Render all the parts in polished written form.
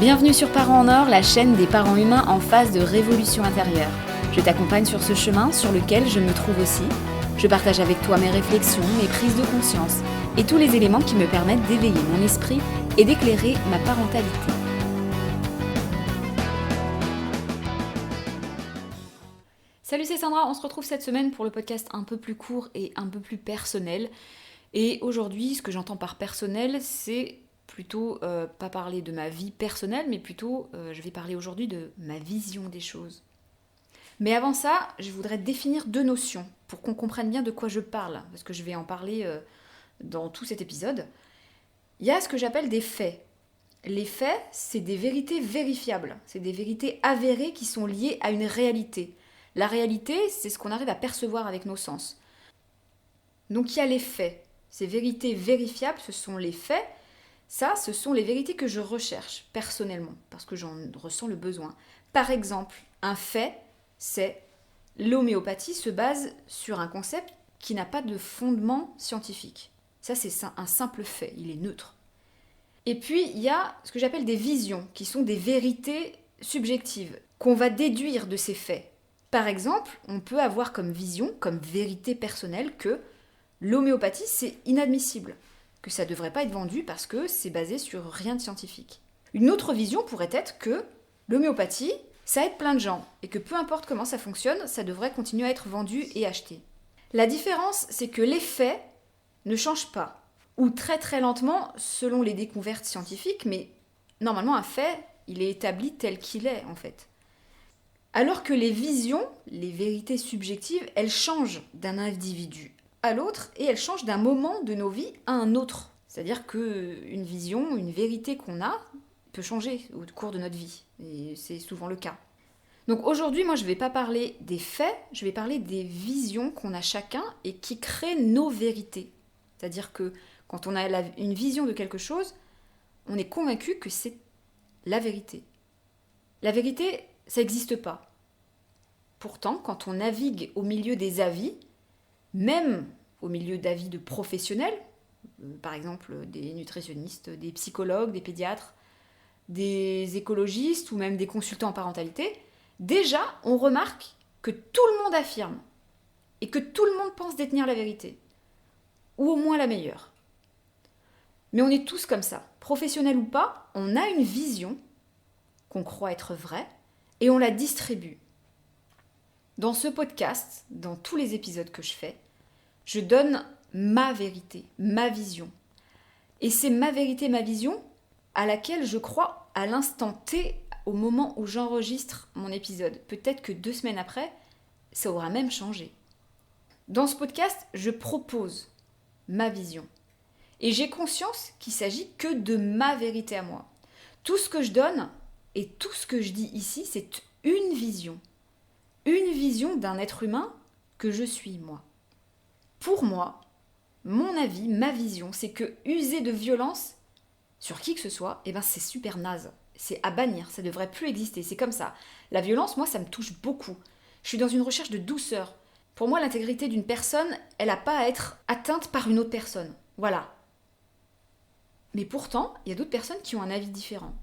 Bienvenue sur Parents en Or, la chaîne des parents humains en phase de révolution intérieure. Je t'accompagne sur ce chemin sur lequel je me trouve aussi. Je partage avec toi mes réflexions, mes prises de conscience et tous les éléments qui me permettent d'éveiller mon esprit et d'éclairer ma parentalité. Salut, c'est Sandra, on se retrouve cette semaine pour le podcast un peu plus court et un peu plus personnel. Et aujourd'hui, ce que j'entends par personnel, c'est plutôt pas parler de ma vie personnelle, mais plutôt je vais parler aujourd'hui de ma vision des choses. Mais avant ça, je voudrais définir deux notions pour qu'on comprenne bien de quoi je parle, parce que je vais en parler dans tout cet épisode. Il y a ce que j'appelle des faits. Les faits, c'est des vérités vérifiables, c'est des vérités avérées qui sont liées à une réalité. La réalité, c'est ce qu'on arrive à percevoir avec nos sens. Donc il y a les faits. Ces vérités vérifiables, ce sont les faits. Ça, ce sont les vérités que je recherche personnellement, parce que j'en ressens le besoin. Par exemple, un fait, c'est l'homéopathie se base sur un concept qui n'a pas de fondement scientifique. Ça, c'est un simple fait, il est neutre. Et puis, il y a ce que j'appelle des visions, qui sont des vérités subjectives, qu'on va déduire de ces faits. Par exemple, on peut avoir comme vision, comme vérité personnelle, que l'homéopathie, c'est inadmissible, que ça ne devrait pas être vendu parce que c'est basé sur rien de scientifique. Une autre vision pourrait être que l'homéopathie, ça aide plein de gens, et que peu importe comment ça fonctionne, ça devrait continuer à être vendu et acheté. La différence, c'est que les faits ne changent pas, ou très très lentement selon les découvertes scientifiques, mais normalement un fait, il est établi tel qu'il est en fait. Alors que les visions, les vérités subjectives, elles changent d'un individu à l'autre et elles changent d'un moment de nos vies à un autre. C'est-à-dire qu'une vision, une vérité qu'on a peut changer au cours de notre vie. Et c'est souvent le cas. Donc aujourd'hui, moi je ne vais pas parler des faits, je vais parler des visions qu'on a chacun et qui créent nos vérités. C'est-à-dire que quand on a une vision de quelque chose, on est convaincu que c'est la vérité. La vérité, ça n'existe pas. Pourtant, quand on navigue au milieu des avis, même au milieu d'avis de professionnels, par exemple des nutritionnistes, des psychologues, des pédiatres, des écologistes ou même des consultants en parentalité, déjà on remarque que tout le monde affirme et que tout le monde pense détenir la vérité, ou au moins la meilleure. Mais on est tous comme ça, professionnels ou pas, on a une vision qu'on croit être vraie et on la distribue. Dans ce podcast, dans tous les épisodes que je fais, je donne ma vérité, ma vision. Et c'est ma vérité, ma vision à laquelle je crois à l'instant T, au moment où j'enregistre mon épisode. Peut-être que 2 semaines après, ça aura même changé. Dans ce podcast, je propose ma vision. Et j'ai conscience qu'il s'agit que de ma vérité à moi. Tout ce que je donne et tout ce que je dis ici, c'est une vision. Une vision d'un être humain que je suis, moi. Pour moi, mon avis, ma vision, c'est que user de violence sur qui que ce soit, c'est super naze. C'est à bannir, ça devrait plus exister, c'est comme ça. La violence, moi, ça me touche beaucoup. Je suis dans une recherche de douceur. Pour moi, l'intégrité d'une personne, elle n'a pas à être atteinte par une autre personne. Voilà. Mais pourtant, il y a d'autres personnes qui ont un avis différent.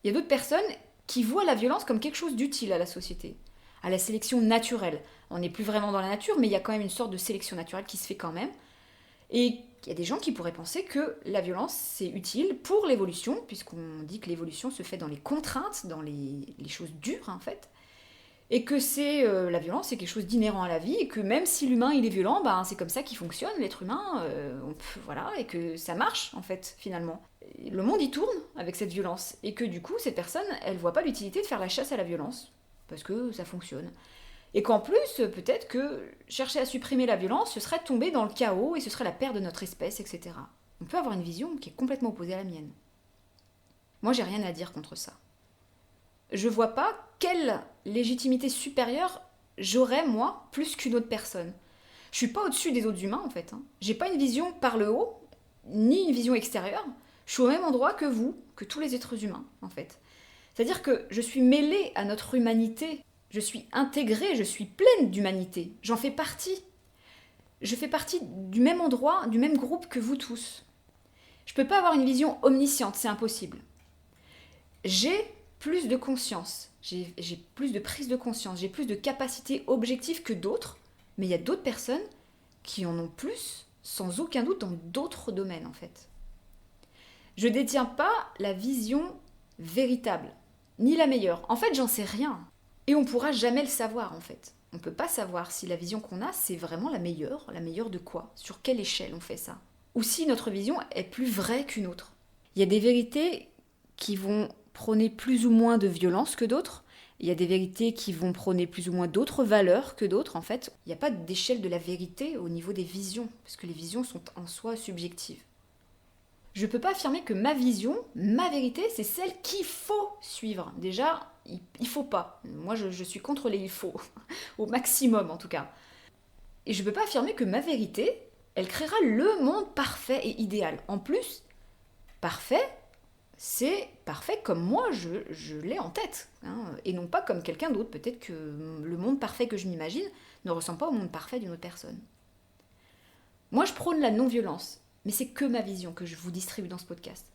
Il y a d'autres personnes qui voient la violence comme quelque chose d'utile à la société, à la sélection naturelle. On n'est plus vraiment dans la nature, mais il y a quand même une sorte de sélection naturelle qui se fait quand même. Et il y a des gens qui pourraient penser que la violence, c'est utile pour l'évolution, puisqu'on dit que l'évolution se fait dans les contraintes, dans les choses dures, en fait. Et que la violence, c'est quelque chose d'inhérent à la vie, et que même si l'humain, il est violent, c'est comme ça qu'il fonctionne, l'être humain, voilà, et que ça marche, en fait, finalement. Le monde, il tourne avec cette violence, et que du coup, cette personne, elle voit pas l'utilité de faire la chasse à la violence, parce que ça fonctionne. Et qu'en plus, peut-être que chercher à supprimer la violence, ce serait tomber dans le chaos et ce serait la perte de notre espèce, etc. On peut avoir une vision qui est complètement opposée à la mienne. Moi, j'ai rien à dire contre ça. Je vois pas quelle légitimité supérieure j'aurais, moi, plus qu'une autre personne. Je suis pas au-dessus des autres humains, en fait. J'ai pas une vision par le haut, ni une vision extérieure. Je suis au même endroit que vous, que tous les êtres humains, en fait. C'est-à-dire que je suis mêlée à notre humanité. Je suis intégrée, je suis pleine d'humanité. J'en fais partie. Je fais partie du même endroit, du même groupe que vous tous. Je peux pas avoir une vision omnisciente, c'est impossible. j'ai plus de conscience, j'ai plus de prise de conscience, j'ai plus de capacité objective que d'autres, mais il y a d'autres personnes qui en ont plus, sans aucun doute, dans d'autres domaines en fait. Je détiens pas la vision véritable, ni la meilleure. En fait, j'en sais rien. Et on pourra jamais le savoir en fait. On peut pas savoir si la vision qu'on a, c'est vraiment la meilleure de quoi, sur quelle échelle on fait ça. Ou si notre vision est plus vraie qu'une autre. Il y a des vérités qui vont prôner plus ou moins de violence que d'autres. Il y a des vérités qui vont prôner plus ou moins d'autres valeurs que d'autres. En fait, il n'y a pas d'échelle de la vérité au niveau des visions, parce que les visions sont en soi subjectives. Je ne peux pas affirmer que ma vision, ma vérité, c'est celle qu'il faut suivre. Déjà, il faut pas. Moi, je suis contre les il faut, au maximum en tout cas. Et je ne peux pas affirmer que ma vérité, elle créera le monde parfait et idéal. En plus, parfait, c'est parfait comme moi je l'ai en tête, hein, et non pas comme quelqu'un d'autre. Peut-être que le monde parfait que je m'imagine ne ressemble pas au monde parfait d'une autre personne. Moi, je prône la non-violence, mais c'est que ma vision que je vous distribue dans ce podcast.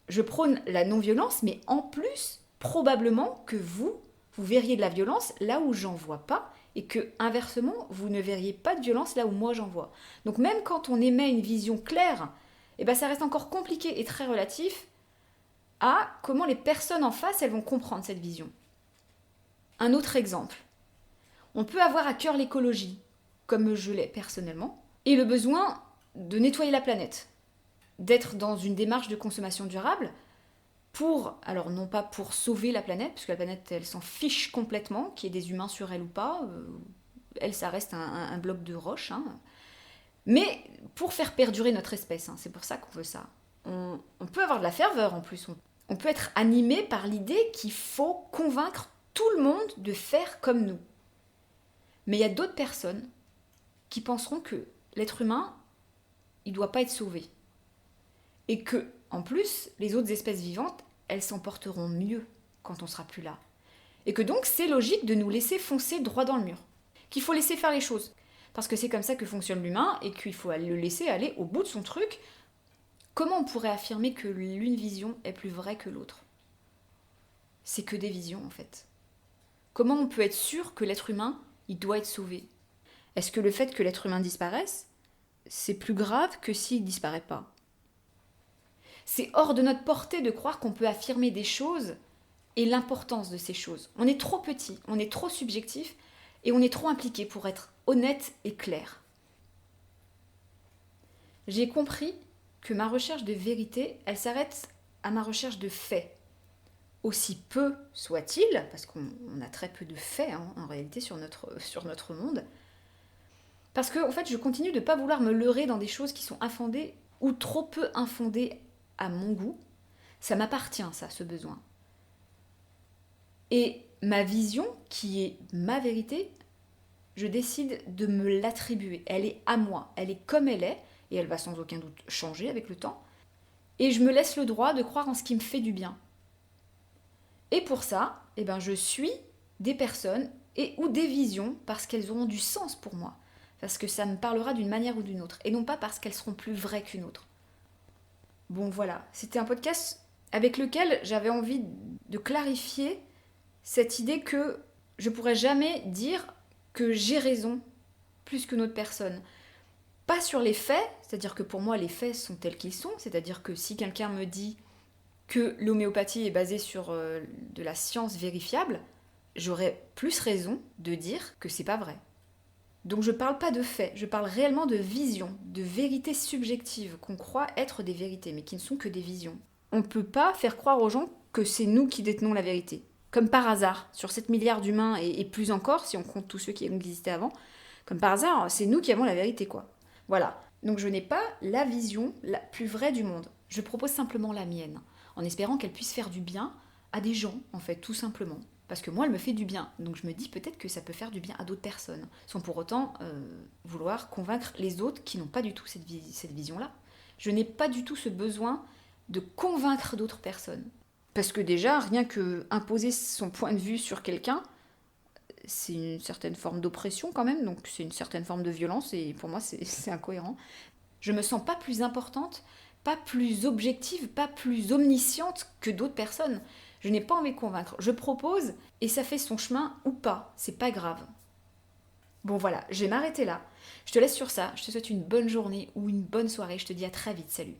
Je prône la non-violence, mais en plus, probablement que vous verriez de la violence là où j'en vois pas, et que, inversement, vous ne verriez pas de violence là où moi j'en vois. Donc même quand on émet une vision claire, eh ben, ça reste encore compliqué et très relatif à comment les personnes en face, elles vont comprendre cette vision. Un autre exemple. On peut avoir à cœur l'écologie, comme je l'ai personnellement, et le besoin de nettoyer la planète, d'être dans une démarche de consommation durable pour, alors non pas pour sauver la planète, puisque la planète, elle s'en fiche complètement, qu'il y ait des humains sur elle ou pas, elle, ça reste un bloc de roche, hein, mais pour faire perdurer notre espèce, hein, c'est pour ça qu'on veut ça. On peut avoir de la ferveur en plus, on peut être animé par l'idée qu'il faut convaincre tout le monde de faire comme nous. Mais il y a d'autres personnes qui penseront que l'être humain, il ne doit pas être sauvé. Et que, en plus, les autres espèces vivantes, elles s'en porteront mieux quand on sera plus là. Et que donc, c'est logique de nous laisser foncer droit dans le mur. Qu'il faut laisser faire les choses. Parce que c'est comme ça que fonctionne l'humain et qu'il faut le laisser aller au bout de son truc. Comment on pourrait affirmer que l'une vision est plus vraie que l'autre ? C'est que des visions, en fait. Comment on peut être sûr que l'être humain, il doit être sauvé ? Est-ce que le fait que l'être humain disparaisse, c'est plus grave que s'il ne disparaît pas ? C'est hors de notre portée de croire qu'on peut affirmer des choses et l'importance de ces choses. On est trop petit, on est trop subjectif et on est trop impliqué pour être honnête et clair. J'ai compris que ma recherche de vérité, elle s'arrête à ma recherche de faits. Aussi peu soit-il, parce qu'on a très peu de faits hein, en réalité sur notre monde, parce que en fait, je continue de ne pas vouloir me leurrer dans des choses qui sont infondées ou trop peu infondées à mon goût. Ça m'appartient, ça, ce besoin. Et ma vision, qui est ma vérité, je décide de me l'attribuer. Elle est à moi, elle est comme elle est, et elle va sans aucun doute changer avec le temps. Et je me laisse le droit de croire en ce qui me fait du bien. Et pour ça, eh ben, je suis des personnes ou des visions parce qu'elles auront du sens pour moi. Parce que ça me parlera d'une manière ou d'une autre. Et non pas parce qu'elles seront plus vraies qu'une autre. Bon voilà, c'était un podcast avec lequel j'avais envie de clarifier cette idée que je pourrais jamais dire que j'ai raison plus qu'une autre personne. Pas sur les faits, c'est-à-dire que pour moi les faits sont tels qu'ils sont, c'est-à-dire que si quelqu'un me dit que l'homéopathie est basée sur de la science vérifiable, j'aurais plus raison de dire que c'est pas vrai. Donc je parle pas de faits, je parle réellement de visions, de vérités subjectives qu'on croit être des vérités, mais qui ne sont que des visions. On ne peut pas faire croire aux gens que c'est nous qui détenons la vérité. Comme par hasard, sur 7 milliards d'humains, et plus encore, si on compte tous ceux qui ont existé avant, comme par hasard, c'est nous qui avons la vérité, quoi. Voilà. Donc je n'ai pas la vision la plus vraie du monde. Je propose simplement la mienne, en espérant qu'elle puisse faire du bien à des gens, en fait, tout simplement. Parce que moi, elle me fait du bien. Donc je me dis peut-être que ça peut faire du bien à d'autres personnes, sans pour autant vouloir convaincre les autres qui n'ont pas du tout cette vision-là. Je n'ai pas du tout ce besoin de convaincre d'autres personnes. Parce que déjà, rien que imposer son point de vue sur quelqu'un, c'est une certaine forme d'oppression quand même, donc c'est une certaine forme de violence, et pour moi, c'est incohérent. Je me sens pas plus importante, pas plus objective, pas plus omnisciente que d'autres personnes. Je n'ai pas envie de convaincre. Je propose et ça fait son chemin ou pas. C'est pas grave. Bon voilà, je vais m'arrêter là. Je te laisse sur ça. Je te souhaite une bonne journée ou une bonne soirée. Je te dis à très vite. Salut.